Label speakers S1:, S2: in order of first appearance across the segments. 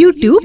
S1: YouTube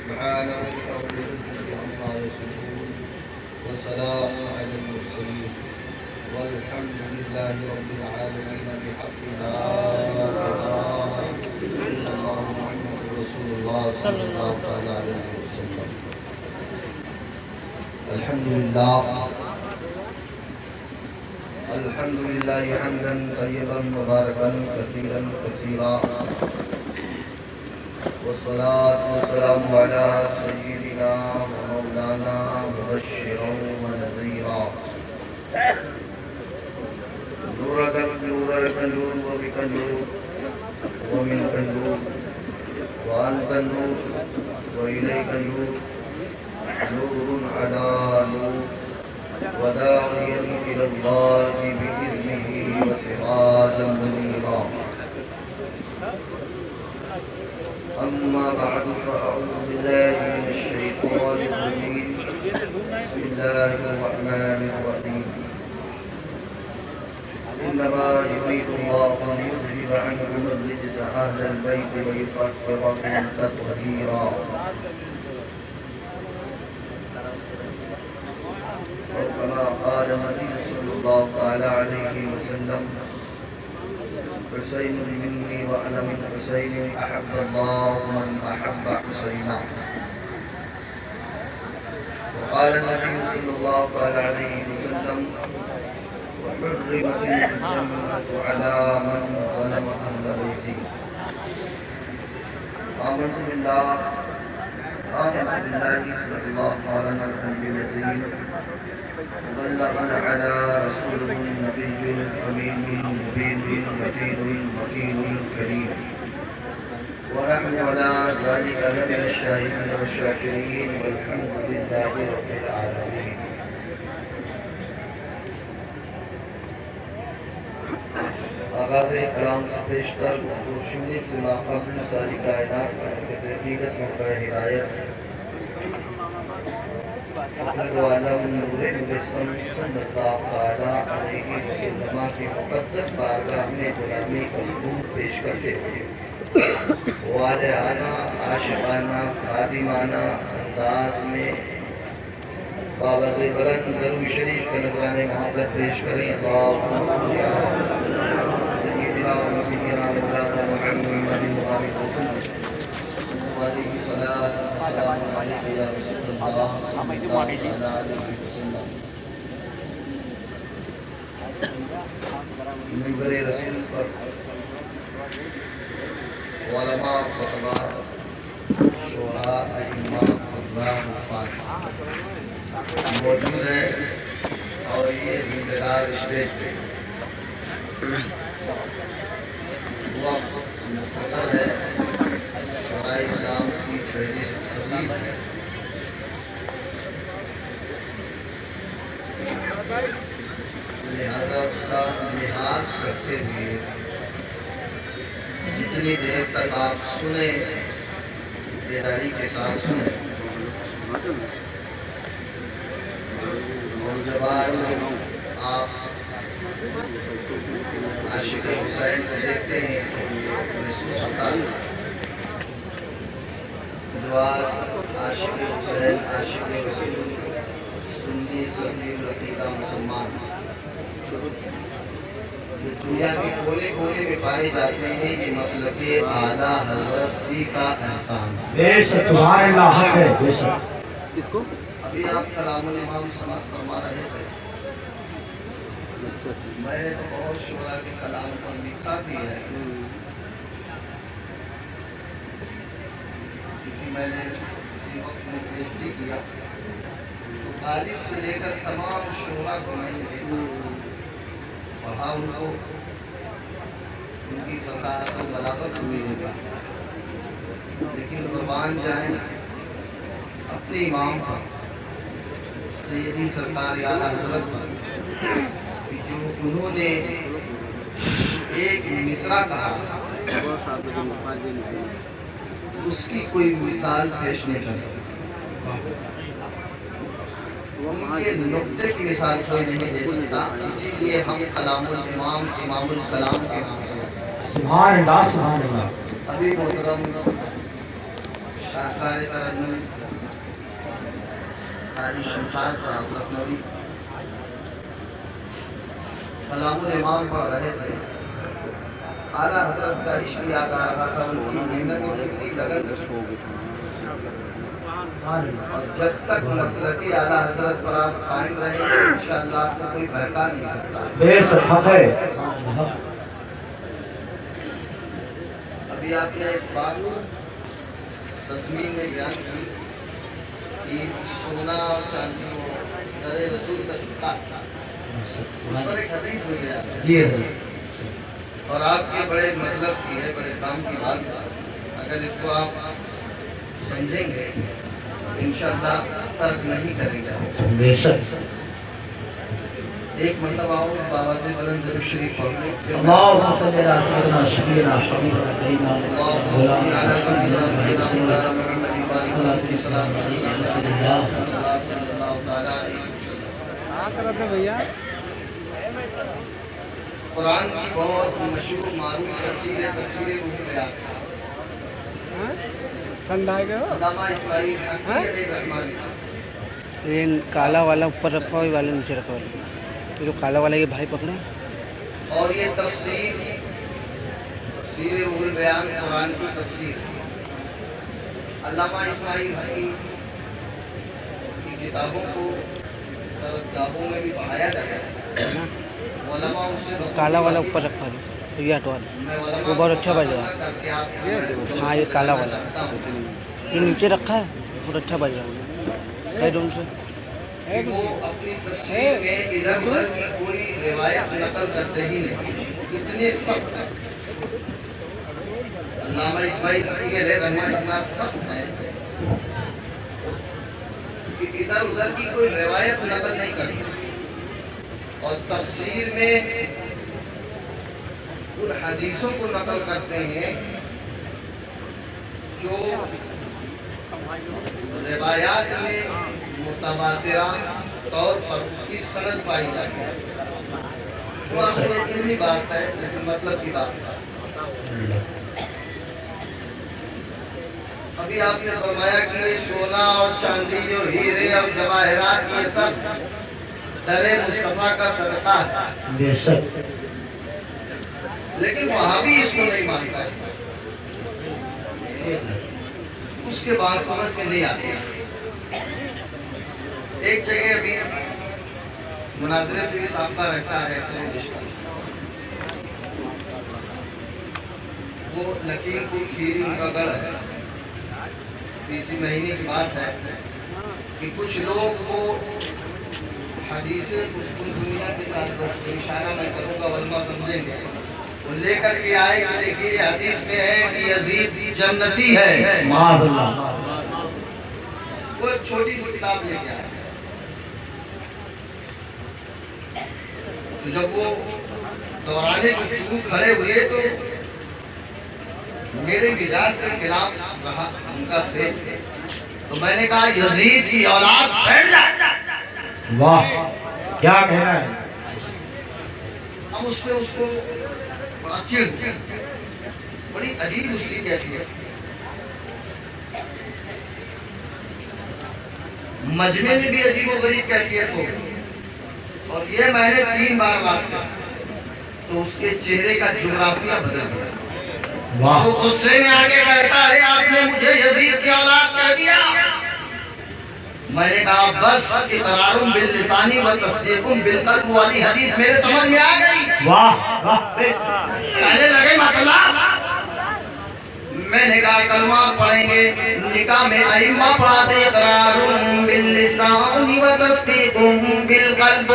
S2: سبحان ربك رب العزة عما يصفون وسلام على المرسلين والحمد لله رب العالمين بحق لا إله إلا الله محمد رسول الله صلى الله عليه وسلم. الحمد لله حمدا طيبا مباركا كثيرا كثيرا والصلاة والسلام على سيدنا ومولانا مبشرا ونذيرا نورك نورك نور وبك نور ومنك نور وأنت النور وإليك نور نور على نور وداعيا إلى الله بإذنه وسراجا منيرا. أما بعد فأعوذ بالله من الشيطان الرجيم بسم الله الرحمن الرحيم إنما يريد الله أن يذهب عنكم الرجس أهل البيت ويطهركم تطهيرا. وكما قال النبي صلى الله عليه وسلم حسين مني وأنا من حسين أحب الله من أحب حسينا. وقال النبي صلى الله عليه وسلم وحرمت الجنة على من ظلم أهل بيتي. آمنت بالله صلى الله على النبي العظيم وبلغنا على رسوله النبي الأمين المبين المتين المكين الكريم ونحن على ذلك لمن الشاهدين والشاكرين والحمد لله رب العالمين. آغاز کلام سے پیش کر روشنی سے ماقبل ساری کائنات کے حقیقت موقع ہدایت فقد عالم نور مجسم صلی اللہ تعالیٰ علیہ وسلم کی مقدس بارگاہ میں غلامی کا ثبوت پیش کرتے ہوئے والہانہ عاشقانہ خادمانہ انداز میں باوز بلند درود شریف کا نذرانہ محبت پیش کریں. اللہم صلی علی سیدنا و نبینا مولانا محمد وسلم علیہ صلاۃ و سلام علیک یا رسول اللہ صلی اللہ علیہ وسلم. منبر رسول پر علماء خطباء شعراء ائمہ قراء حفاظ موجود ہیں اور یہ ذمہ دار اسٹیج پہ وقت مختصر ہے. شعراء اسلام کی فہرست طویل ہے. لہذا اس کا لحاظ کرتے ہوئے جتنی دیر تک آپ سنیں بیداری کے ساتھ سنیں اور جب آج آپ عاشق حسین کو دیکھتے ہیں تو یہ محسوس ہوتا ہے جو عاشق حسین عاشق رسول سنی سنی العقیدہ مسلمان جو دنیا کی کونے کونے میں پائے جاتے ہیں یہ مسلک اعلیٰ حضرت ہی کا احسان ہے.
S3: بے شک سبحان اللہ حق ہے. بے شک
S2: ابھی آپ کلام الامام سماعت فرما رہے تھے. میں نے تو بہت شعراء کے کلام پر لکھا بھی ہے چونکہ میں نے کسی وقت میں PhD کیا غالب سے لے کر تمام شعراء کو میں نے دیکھا، پڑھا ان کو، ان کی فصاحت و بلاغت کو بھی دیکھا، لیکن قربان جائیں اپنے امام پر، سیدی سرکار اعلیٰ حضرت پر، کہ جو انہوں نے ایک مصرع کہا اس کی کوئی مثال پیش نہیں کر سکتا، ان کے نقطے کی مثال کوئی نہیں دے سکتا، اسی لیے ہم کلام الامام امام الکلام کے نام سے
S3: سبحان اللہ سبحان اللہ.
S2: ابھی محترم شاہکار ترنم قاری شمشاد صاحب لکھنوی کلام الامام پڑھ رہے تھے، اعلیٰ حضرت کا عشق یاد آ رہا تھا، ان کی محنت اور کتنی لگن، اور جب تک مسلکی اعلیٰ حضرت پر آپ قائم رہیں گے انشاءاللہ آپ کو کوئی بہکا نہیں سکتا.
S3: بے شک حق ہے.
S2: ابھی آپ نے ایک بات تضمین میں بیان کی کہ سونا اور چاندی کو در رسول کا صدقہ، اس پر ایک حدیث مجھے یاد ہے،
S3: جی
S2: اور آپ کے بڑے مطلب کی ہے، بڑے کام کی بات ہے، اگر اس کو آپ سمجھیں گے انشاءاللہ ترک نہیں کریں گے.
S3: بے شک.
S2: ایک مرتبہ اس بابا سے بلند درود شریف پڑھ لیں.
S3: اللہم صلی علی سیدنا شفیعنا حبیبنا کریمنا
S2: اللہم صلی علی سیدنا محمد وعلی رسول اللہ صلی اللہ علیہ وسلم. قرآن کی بہت مشہور معروف تفسیر ہے تفسیر روح بیان. علامہ اسماعیل حقی علیہ رحمانی
S4: یہ کالا والا اوپر رکھا ہوا، یہ والا نیچے رکھا ہوا، یہ جو کالا والا یہ بھائی پکڑے.
S2: اور یہ تفسیر روح بیان قرآن کی تفسیر علامہ اسماعیل حقی کی کتابوں کو درسگاہوں میں بھی پڑھایا جاتا ہے. علماء اس سے
S4: کالا والا اوپر رکھا ہے، یہ ہٹوا دو. وہ بہت اچھا بج رہا ہے. ہاں یہ کالا والا یہ نیچے رکھا ہے، بہت اچھا بج رہا ہے. سائڈ ان سے
S2: وہ اپنی تفسیر میں ادھر ادھر کی کوئی روایت نقل کرتے ہی نہیں، اتنے سخت ہے. علامہ اسماعیل حقی علیہ رحمہ اتنا سخت ہے کہ ادھر ادھر کی کوئی روایت نقل نہیں کرتے، اور تفسیر میں ان حدیثوں کو نقل کرتے ہیں جو روایات میں متواترہ طور پر اس کی سند پائی جاتی ہے. وہ علمی بات ہے لیکن مطلب کی بات ہے. ابھی آپ نے فرمایا کہ یہ سونا اور چاندی جو ہیرے اور جواہرات یہ سب در مصطفیٰ کا صدقہ ہے.
S3: بے شک.
S2: لیکن وہاں بھی اس کو نہیں مانتا ہے، اس کے بعد سمجھ میں نہیں آتی. ایک جگہ ابھی مناظرے سے بھی سابقہ رہتا ہے اکثر بیشتر، وہ لکھیم پور کھیری ان کا گڑھ ہے. اسی مہینے کی بات ہے کہ کچھ لوگ وہ حدیث کچھ دنیا کی تعلق سے اشارہ میں کروں گا علماء سمجھیں گے، وہ لے کر کے آئے کہ دیکھیے حدیث میں ہے کہ یزید جنتی ہے.
S3: معاذ اللہ.
S2: وہ ایک چھوٹی سی کتاب لے کے آئے. تو جب وہ دوران گفتگو کھڑے ہوئے تو میرے مزاج کے خلاف رہا ان کا فعل، تو میں نے کہا یزید کی اولاد بیٹھ جا.
S3: واہ کیا کہنا ہے.
S2: اب اس پہ اس کو بڑا چڑ، بڑی عجیب اس کی کیفیت. مجمع میں بھی عجیب و غریب کیفیت ہو گئی، اور یہ میں نے 3 بار بات کی تو اس کے چہرے کا جغرافیہ بدل گیا. وہ غصے میں آگے کہتا ہے آپ نے مجھے یزید کی اولاد کہہ دیا. میں نے کہا بس اقرار باللسانی و تصدیق بالقلب والی حدیث میرے سمجھ میں آ گئی.
S3: واہ واہ.
S2: کہنے لگے مطلب میں نے کہا کلمہ پڑھیں گے. نکاح میں ائمہ پڑھاتے اقرار باللسان و تصدیق بالقلب.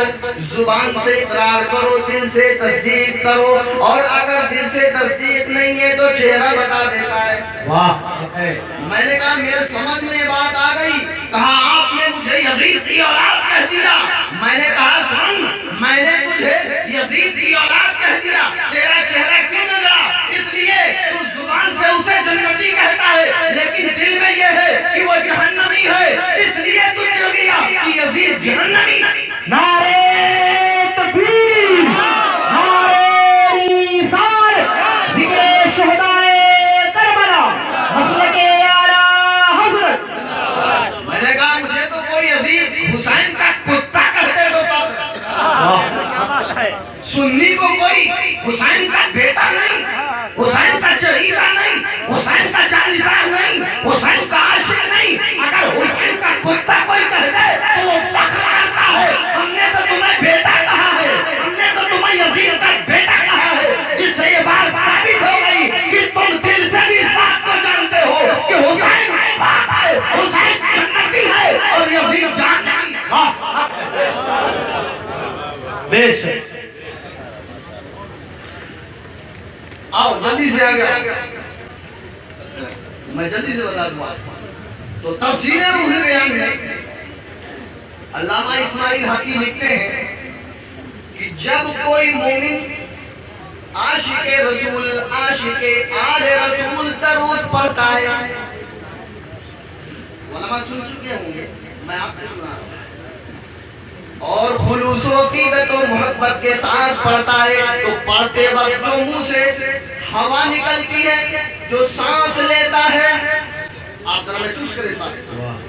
S2: زبان سے اقرار کرو, دل سے تصدیق کرو, اور اگر دل سے تصدیق نہیں ہے تو چہرہ بتا دیتا ہے. میں نے کہا میرے سمجھ میں یہ بات آ گئی. کہا آپ نے مجھے یزید کی اولاد کہہ دیا. میں نے کہا سن, میں نے تجھے یزید کی اولاد کہہ دیا, تیرا چہرہ کیوں بگڑا؟ اس لیے تو زبان سے اسے جنتی کہتا ہے لیکن دل میں یہ ہے کہ وہ جہنمی ہے, اس لیے تو چل گیا کہ یزید جہنمی.
S3: نعرے تکبیر, نعرے رسالت, ذکر شہدائے کربلا, مسلک اعلیٰ حضرت.
S2: میں نے کہا مجھے تو کوئی یزید حسین کا کتا کہتے تو سنی کو کوئی حسین کا بیٹا نہیں, حسین کا چہیدہ نہیں, حسین کا جانثار نہیں, حسین کا عاشق نہیں. اگر حسین کا کتا کوئی کہہ دے تو وہ فخر کرتا ہے. ہم نے تو تمہیں بیٹا کہا ہے, ہم نے تو تمہیں یزید کا بیٹا کہا ہے, جس سے یہ بات ثابت ہو گئی کہ تم دل سے بھی اس بات کو جانتے ہو کہ حسین پاک ہے, حسین جنتی ہے اور یزید جہنمی.
S3: بے شک.
S2: آؤ جلدی سے آ گیا, میں جلدی سے بتا دوں آپ کو. تو تفسیر روح بیان میں علامہ اسماعیل حقی لکھتے ہیں کہ جب کوئی مومن عاشق رسول, عاشق آل رسول درود پڑھتا ہے, علماء سن چکے ہوں گے, میں آپ کو سنا رہا ہوں, اور خلوص و عقیدت و محبت کے ساتھ پڑھتا ہے تو پڑھتے وقت جو منہ سے ہوا نکلتی ہے, جو سانس لیتا ہے, آپ ذرا محسوس کریں بات.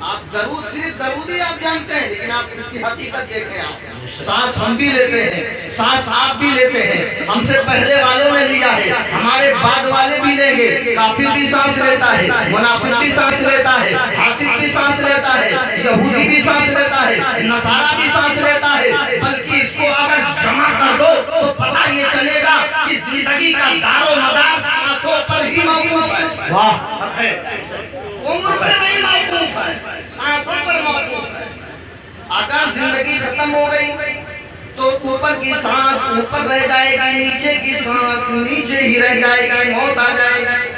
S2: آپ درود صرف درود ہی آپ جانتے ہیں لیکن آپ اس کی حقیقت دیکھ رہے ہیں. آپ سانس ہم بھی لیتے ہیں, سانس آپ بھی لیتے ہیں, ہم سے پہلے والوں نے لیا ہے, ہمارے بعد والے بھی لیں گے. کافر بھی سانس لیتا ہے, منافق بھی سانس لیتا ہے, حاسد بھی سانس لیتا ہے, یہودی بھی سانس لیتا ہے, نصارہ بھی سانس لیتا ہے. بلکہ اس کو اگر جمع کر دو تو پتہ یہ چلے گا کہ زندگی کا دار و مدار سانسوں پر ہی موقوف ہے. عمر پہ نہیں موقوف ہے, سانسوں پر موقوف ہے. اگر زندگی ختم ہو گئی تو اوپر کی سانس اوپر رہ جائے گی, نیچے کی سانس نیچے ہی رہ جائے گی, موت آ جائے گی.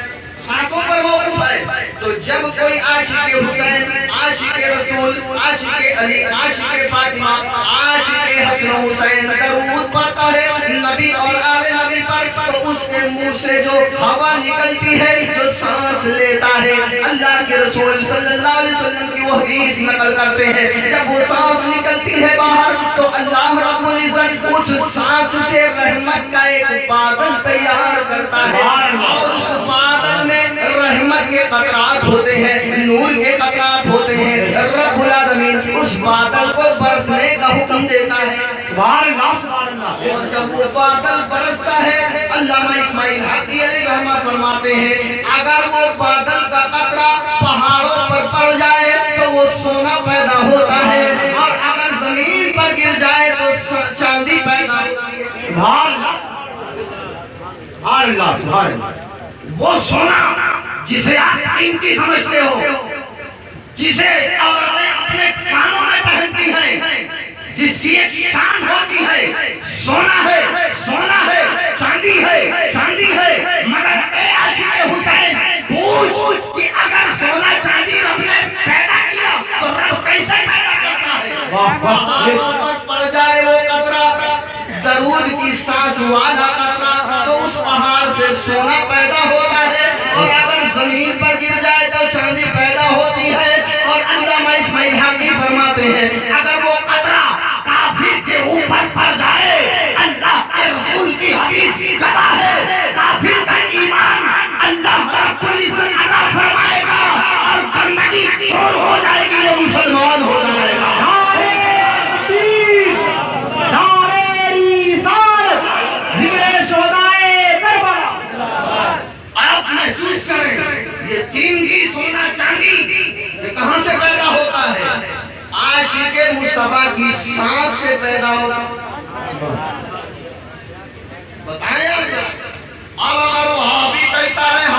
S2: سانسوں پر موقوف ہے. تو جب کوئی عاشق حسین, عاشق رسول, عاشق علی, عاشق فاطمہ, عاشق حسن و حسین درود پڑھتا ہے نبی اور آل نبی پر, تو اس کے منہ سے جو ہوا نکلتی ہے, جو سانس لیتا ہے, اللہ کے رسول صلی اللہ علیہ وسلم کی وہ حدیث نقل کرتے ہیں, جب وہ سانس نکلتی ہے باہر تو اللہ رب العزت اس سانس سے رحمت کا ایک بادل تیار کرتا ہے, اور اس بادل میں رحمت کے قطرات ہوتے ہیں, نور کے قطرات ہوتے ہیں. رب العالمین اس بادل کو برسنے کا حکم دیتا ہے.
S3: سبحان اللہ, سبحان اللہ.
S2: اور جب وہ بادل برستا ہے, علامہ اسماعیل حقی علیہ رحمہ فرماتے ہیں اگر وہ بادل کا قطرہ پہاڑوں پر پڑ جائے تو وہ سونا پیدا ہوتا ہے, اور اگر زمین پر گر جائے تو چاندی پیدا ہوتی ہے.
S3: سبحان اللہ, سبحان اللہ, سبحان اللہ.
S2: وہ سونا جسے آپ قیمتی سمجھتے ہو, جسے عورتیں اپنے کانوں میں پہنتی ہیں, جس کی ایک شان ہوتی ہے, سونا ہے, سونا ہے, چاندی ہے, چاندی ہے. مگر اے عاشق حسین پوچھ کہ اگر سونا چاندی رب نے پیدا کیا تو رب کیسے پیدا کرتا ہے؟ پہاڑوں پر پڑ جائے وہ قطرہ, درود کی سانس والا قطرہ, تو اس پہاڑ سے سونا پیدا ہوتا ہے, اور اگر زمین پر گر جائے تو چاندی پیدا ہوتی ہے. اور علامہ اسماعیل حقی فرماتے ہیں اگر وہ قطرہ کافر کے اوپر پڑ جائے, اللہ کے رسول کی حدیث گواہ ہے, کافر کا ایمان اللہ رب العزت عطا فرمائے گا اور گندگی دور ہو جائے گی, وہ مسلمان ہو جائے گا. محسوس کریں یہ قیمتی سونا چاندی یہ کہاں سے پیدا ہوتا ہے؟ عاشق مصطفیٰ کی سانس سے پیدا ہوتا ہے. بتائیں اب اگر وہابی کہتا ہے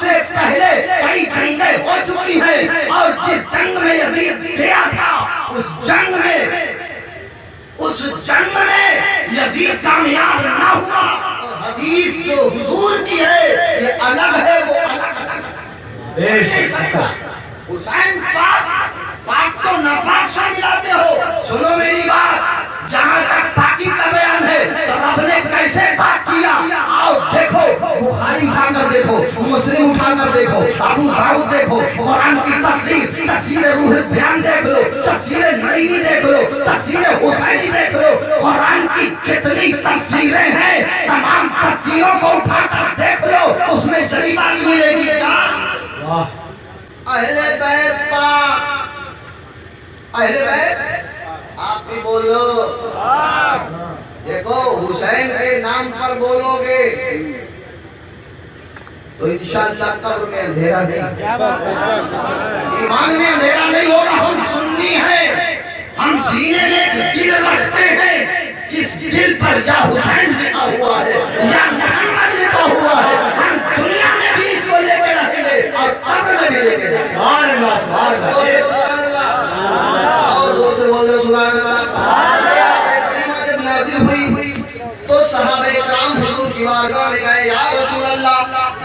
S5: سے پہلے کئی جنگیں ہو چکی ہیں اور جس جنگ میں یزید گیا تھا اس جنگ میں یزید کامیاب نہ ہوا. اور حدیث جو حضور کی ہے یہ الگ ہے, وہ الگ بے شک. حسین پاک کو ناپاک سے ملاتے ہو. سنو میری بات, جہاں تک پاکی کا بیان ہے تو رب نے کیسے پاک کیا آؤ دیکھو. بخاری اٹھا کر دیکھو, مسلم اٹھا کر دیکھو, ابو داؤد دیکھو, قرآن کی تفسیر روح البیان دیکھ لو, تفسیر نعیمی دیکھ لو, تفسیر حسینی دیکھ لو. قرآن کی جتنی تفسیریں ہیں تمام تفسیروں کو اٹھا کر دیکھ لو, اس میں جڑی بات ملے گی. کیا اہل بیت پاک, اہل بیت آپ بھی بولو. دیکھو حسین کے نام پر بولو گے تو انشاءاللہ قبر میں اندھیرا نہیں, ایمان میں اندھیرا نہیں ہوگا. ہم سنی ہیں, ہم سینے میں ایک دل رکھتے ہیں, جس دل پر یا حسین لکھا ہوا ہے یا محمد لکھا ہوا ہے. ہم دنیا میں بھی اس کو لے کے رہیں گے اور قبر میں بھی لے کے رہیں گے. سبحان اللہ, اور زور سے بول رہے سبحان اللہ. کلمہ جب نازل ہوئی تو صحابہ اکرام حضور کی بارگاہ میں گئے, یا رسول اللہ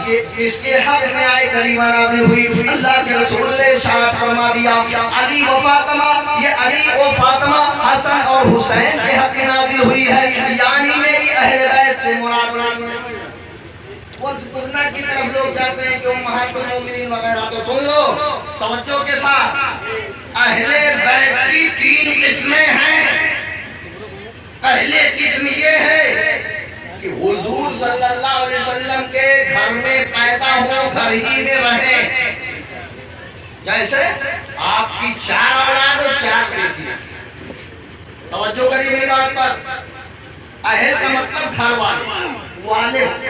S5: یہ اس کے حق میں آئے کلمہ نازل ہوئی. اللہ کے رسول نے ارشاد فرما دیا, علی و فاطمہ, یہ علی و فاطمہ حسن اور حسین کے حق میں نازل ہوئی ہے, یعنی میری اہل بیت سے مراد نہیں ہے. قرآن کی طرف لوگ جاتے ہیں کہ امہات المومنین وغیرہ, تو سن لو توجہ کے ساتھ. اہل بیت کی 3 قسمیں ہیں. پہلے قسم یہ ہے کہ حضور صلی اللہ علیہ وسلم کے گھر میں پیدا ہو, گھر ہی میں رہیں. جیسے آپ کی 4 اولاد اور 4 بیٹی. توجہ کریے میری بات پر. اہل کا مطلب گھر والے, والد,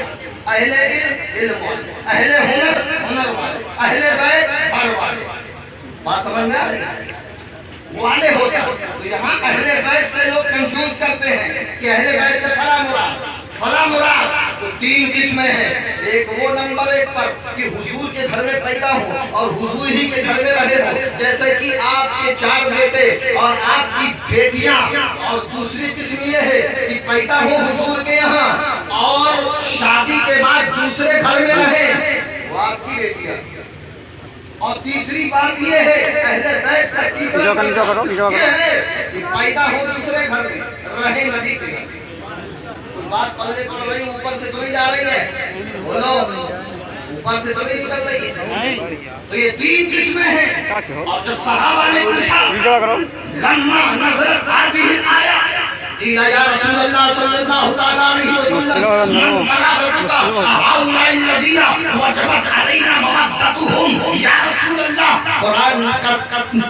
S5: اہل علم والے, اہل ہنر والے, اہل بیت گھر والے. بات سمجھ میں آ رہی ہے؟ والے ہوتا ہے. تو یہاں اہل بیت سے لوگ کنفیوز کرتے ہیں کہ اہل بیت سے فلاں مراد. تو 3 قسمیں ہیں. ایک وہ نمبر 1 پر کہ حضور کے گھر میں پیدا ہوں اور حضور ہی کے گھر میں رہے ہوں, جیسے کہ آپ کے 4 بیٹے اور آپ کی بیٹیاں. اور دوسری قسم یہ ہے کہ پیدا ہوں حضور کے یہاں اور شادی کے بعد دوسرے گھر میں رہیں, وہ آپ کی بیٹیاں. اور تیسری بات یہ ہے اہل بیت کا تیسرا یہ ہے کہ پیدا ہو دوسرے گھر میں, رہے نبی کے گھر. کوئی بات پلے پڑ رہی, اوپر سے تو نہیں جا رہی ہے, بولو اوپر سے تو نہیں نکل رہی ہے. تو یہ 3 قسمیں ہیں. اور جب صحابہ نے پوچھا لما نزلت هذه الآیہ قیل یا رسول اللہ صلی اللہ تعالی علیہ وسلم من قرابتك هؤلاء الذین وجبت علینا مودتهم. یا رسول اللہ قرآن کا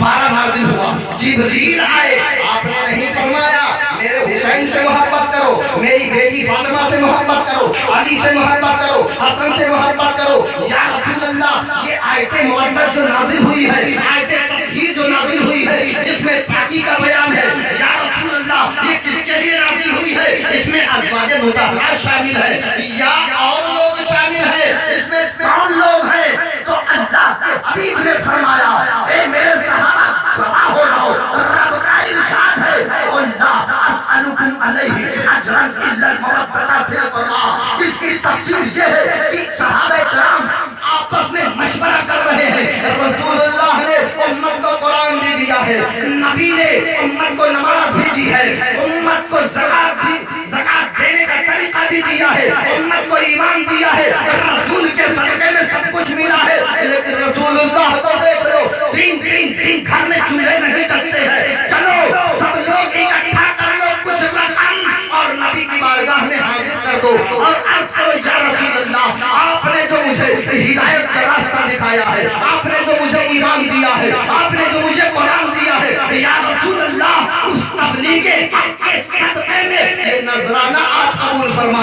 S5: پارہ نازل ہوا, جبریل آئے, آپ نے نہیں فرمایا میرے حسین سے محبت کرو, میری بیٹی فاطمہ سے محبت کرو, علی سے محبت کرو, حسن سے محبت کرو. یا رسول اللہ یہ آیت مودت جو نازل ہوئی ہے, آیت تطہیر جو نازل ہوئی ہے, جس میں پاکی کا بیان ہے, یا رسول اللہ یہ کس کے لیے نازل ہوئی ہے؟ اس میں ازواج مطہرات شامل ہے یا اور لوگ شامل ہیں؟ اس میں کون لوگ ہیں؟ تو اللہ کے حبیب نے فرمایا اے میرے صحابہ گواہ ہو جاؤ, رب کا ارشاد ہے اللہ اسألکم علیہ اجرا الا المودۃ فی القربى. اس کی تفسیر یہ ہے کہ صحابہ کرام آپس میں مشورہ کر رہے ہیں. رسول اللہ نے امت کو قرآن بھی دیا ہے, نبی نے امت کو نماز بھی دی ہے, امت کو زکات دینے کا طریقہ بھی دیا ہے, امت کو ایمان دیا ہے, رسول کے صدقے میں سب کچھ ملا ہے. لیکن رسول اللہ کو دیکھ لو, 3 گھر میں چولہے نہیں جلتے ہیں. چلو سب لوگ اکٹھا کر لو کچھ رقم اور نبی کی بارگاہ میں حاضر کر دو اور عرض کرو یا رسول اللہ آپ نے جو مجھے ہدایت کا راستہ دکھایا ہے, آپ نے جو مجھے ایمان دیا ہے, آپ نے جو مجھے قرآن دیا ہے, یا رسول اللہ اس تبلیغ حق کے صدقے میں یہ نذرانہ آپ قبول فرما